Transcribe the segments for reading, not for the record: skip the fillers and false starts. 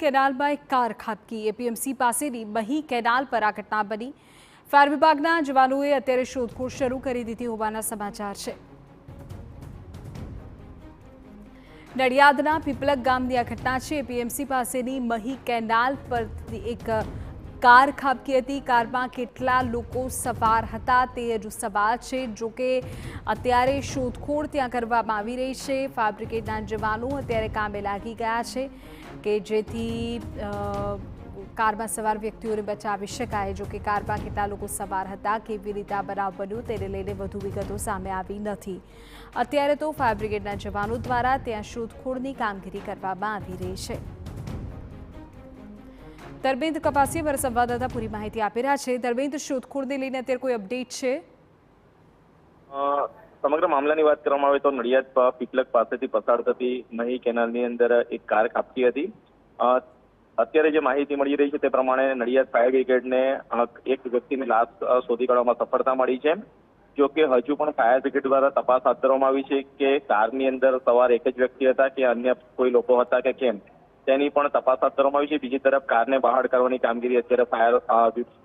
કેનાલમાં એક car ખાબકી। APMC પાસેની મહી કેનાલ પર આ ઘટના બની। ફાયર વિભાગના જવાનોએ અત્યારે શોધખોળ શરૂ કરી દીધી હોવાના સમાચાર છે। નડિયાદના પીપલક ગામની આ ઘટના છે। એપીએમસી પાસેની મહી કેનાલ પર એક કાર ખાબકી હતી। કારમાં કેટલા લોકો સવાર હતા તે હજુ સવાલ છે। જો કે અત્યારે શોધખોળ ત્યાં કરવામાં આવી રહી છે। ફાયર બ્રિગેડના જવાનો અત્યારે કામે લાગી ગયા છે કે જેથી કારમાં સવાર વ્યક્તિઓને બચાવી શકાય। જો કે કારમાં કેટલા લોકો સવાર હતા, કેવી રીતે આ બનાવ બન્યો તેને લઈને વધુ વિગતો સામે આવી નથી। અત્યારે તો ફાયર બ્રિગેડના જવાનો દ્વારા ત્યાં શોધખોળની કામગીરી કરવામાં આવી રહી છે। ધર્મેન્દ્ર કપાસી અમારા સંવાદદાતા પૂરી માહિતી આપી રહ્યા છે। ધર્મેન્દ્ર, શોધખોળને લઈને અત્યારે કોઈ અપડેટ છે? સમગ્ર મામલાની વાત કરવામાં આવે તો નડિયાદ પીપલક પાસેથી પસાર થતી મહી કેનાલની અંદર એક કાર ખાબકી હતી। અત્યારે જે માહિતી મળી રહી છે તે પ્રમાણે નડિયાદ ફાયર બ્રિગેડને એક વ્યક્તિની લાશ શોધી કાઢવામાં સફળતા મળી છે। જો કે હજુ પણ ફાયર બ્રિગેડ દ્વારા તપાસ હાથ ધરવામાં આવી છે કે કારની અંદર સવાર એક જ વ્યક્તિ હતા કે અન્ય કોઈ લોકો હતા કે કેમ, તેની પણ તપાસ હાથ ધરવામાં આવી છે। બીજી તરફ કારને બહાર કાઢવાની કામગીરી અત્યારે ફાયર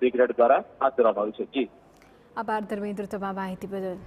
બ્રિગેડ દ્વારા હાથ ધરવામાં આવી છે। જી, આભાર ધર્મેન્દ્ર તમામ માહિતી બદલ।